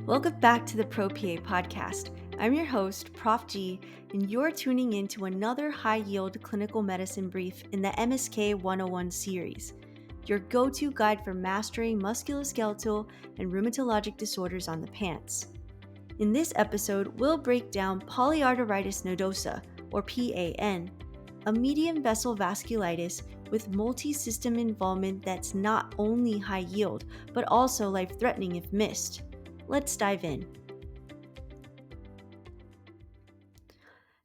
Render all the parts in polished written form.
Welcome back to the Pro PA podcast. I'm your host, Prof G, and you're tuning in to another high-yield clinical medicine brief in the MSK 101 series, your go-to guide for mastering musculoskeletal and rheumatologic disorders on the PANCE. In this episode, we'll break down Polyarteritis Nodosa, or PAN, a medium vessel vasculitis with multi-system involvement that's not only high yield, but also life-threatening if missed. Let's dive in.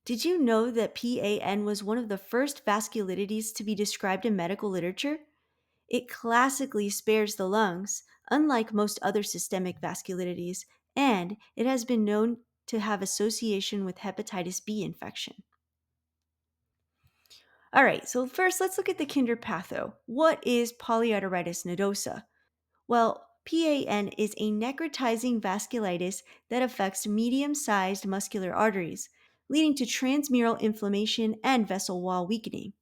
Did you know that PAN was one of the first vasculitides to be described in medical literature? It classically spares the lungs, unlike most other systemic vasculitides, and it has been known to have association with hepatitis B infection. All right, so first let's look at the kinder patho. What is polyarteritis nodosa? Well, PAN is a necrotizing vasculitis that affects medium-sized muscular arteries, leading to transmural inflammation and vessel wall weakening.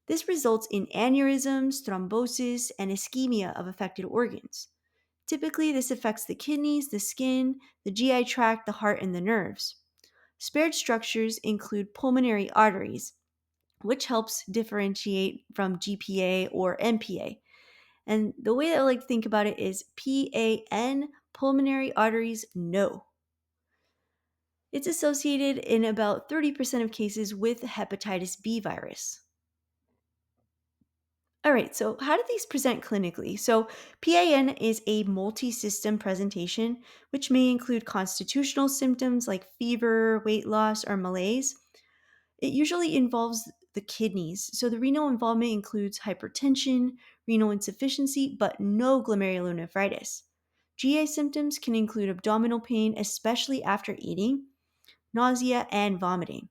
This results in aneurysms, thrombosis, and ischemia of affected organs. Typically, this affects the kidneys, the skin, the GI tract, the heart, and the nerves. Spared structures include pulmonary arteries, which helps differentiate from GPA or MPA. And the way that I like to think about it is PAN, pulmonary arteries, no. It's associated in about 30% of cases with hepatitis B virus. All right, so how do these present clinically? So, PAN is a multi-system presentation, which may include constitutional symptoms like fever, weight loss, or malaise. It usually involves the kidneys, so the renal involvement includes hypertension, renal insufficiency, but no glomerulonephritis. GI symptoms can include abdominal pain, especially after eating, nausea, and vomiting.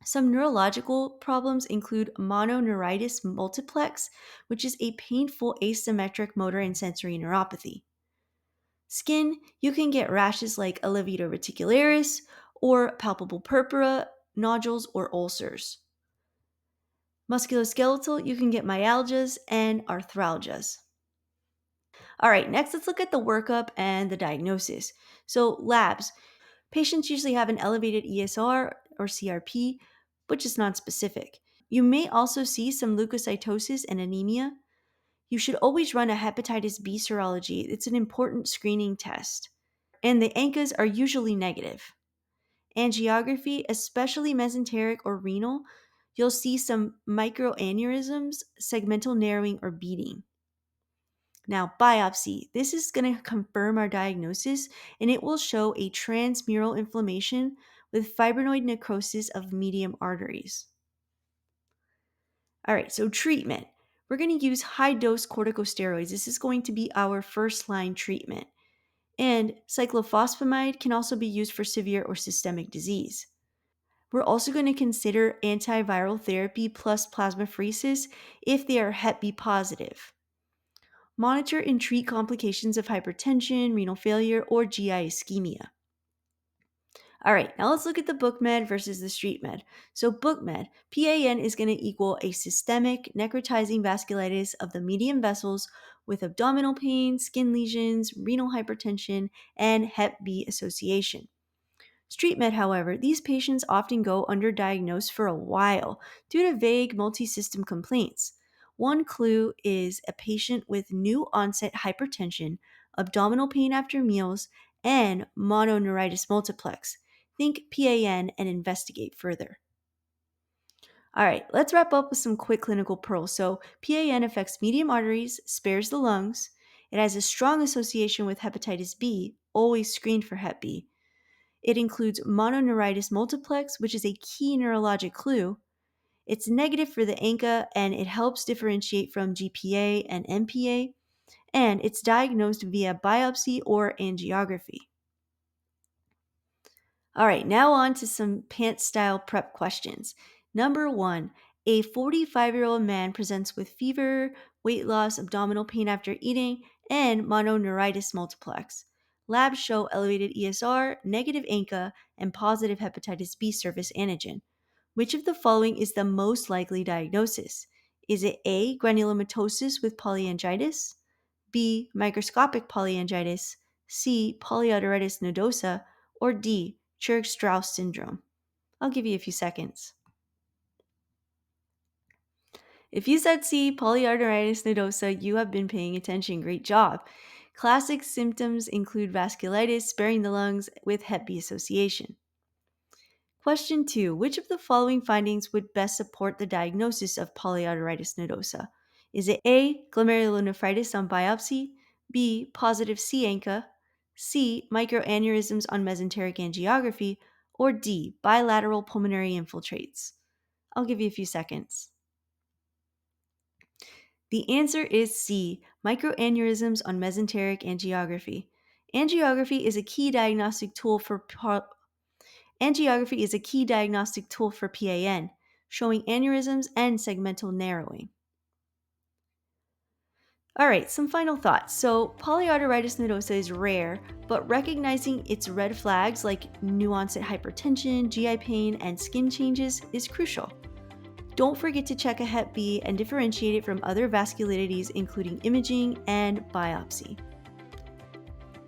Some neurological problems include mononeuritis multiplex, which is a painful asymmetric motor and sensory neuropathy. Skin, you can get rashes like alveolar reticularis or palpable purpura, nodules, or ulcers. Musculoskeletal, you can get myalgias and arthralgias. All right, next let's look at the workup and the diagnosis. So, labs. Patients usually have an elevated ESR or CRP, which is non-specific. You may also see some leukocytosis and anemia. You should always run a hepatitis B serology. It's an important screening test. And the ANCAs are usually negative. Angiography, especially mesenteric or renal, you'll see some microaneurysms, segmental narrowing, or beading. Now, biopsy. This is going to confirm our diagnosis, and it will show a transmural inflammation with fibrinoid necrosis of medium arteries. All right, so treatment. We're going to use high-dose corticosteroids. This is going to be our first-line treatment. And cyclophosphamide can also be used for severe or systemic disease. We're also going to consider antiviral therapy plus plasmapheresis if they are Hep B positive. Monitor and treat complications of hypertension, renal failure, or GI ischemia. All right, now let's look at the book med versus the street med. So book med, PAN is going to equal a systemic necrotizing vasculitis of the medium vessels with abdominal pain, skin lesions, renal hypertension, and Hep B association. Street med, however, these patients often go underdiagnosed for a while due to vague multi-system complaints. One clue is a patient with new onset hypertension, abdominal pain after meals, and mononeuritis multiplex. Think PAN and investigate further. All right, let's wrap up with some quick clinical pearls. So, PAN affects medium arteries, spares the lungs. It has a strong association with hepatitis B, always screened for Hep B. It includes mononeuritis multiplex, which is a key neurologic clue. It's negative for the ANCA, and it helps differentiate from GPA and MPA, and it's diagnosed via biopsy or angiography. All right, now on to some PANCE-style prep questions. Number 1, a 45-year-old man presents with fever, weight loss, abdominal pain after eating, and mononeuritis multiplex. Labs show elevated ESR, negative ANCA, and positive hepatitis B surface antigen. Which of the following is the most likely diagnosis? Is it A, granulomatosis with polyangiitis, B, microscopic polyangiitis, C. Polyarteritis Nodosa, or D. Churg-Strauss syndrome? I'll give you a few seconds. If you said C. Polyarteritis Nodosa, you have been paying attention. Great job. Classic symptoms include vasculitis, sparing the lungs with Hep B association. Question 2. Which of the following findings would best support the diagnosis of polyarteritis nodosa? Is it A. Glomerulonephritis on biopsy, B. Positive C-ANCA, C. Microaneurysms on mesenteric angiography, or D. Bilateral pulmonary infiltrates? I'll give you a few seconds. The answer is C. Microaneurysms on mesenteric angiography. Angiography is a key diagnostic tool for PAN, showing aneurysms and segmental narrowing. All right, some final thoughts. So, polyarteritis nodosa is rare, but recognizing its red flags like new onset hypertension, GI pain, and skin changes is crucial. Don't forget to check a Hep B and differentiate it from other vasculitides, including imaging and biopsy.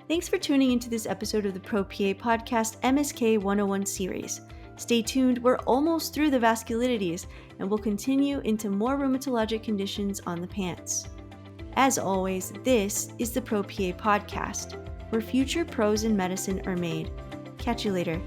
Thanks for tuning into this episode of the Pro-PA Podcast MSK101 series. Stay tuned, we're almost through the vasculitides, and we'll continue into more rheumatologic conditions on the PANCE. As always, this is the Pro-PA Podcast, where future pros in medicine are made. Catch you later.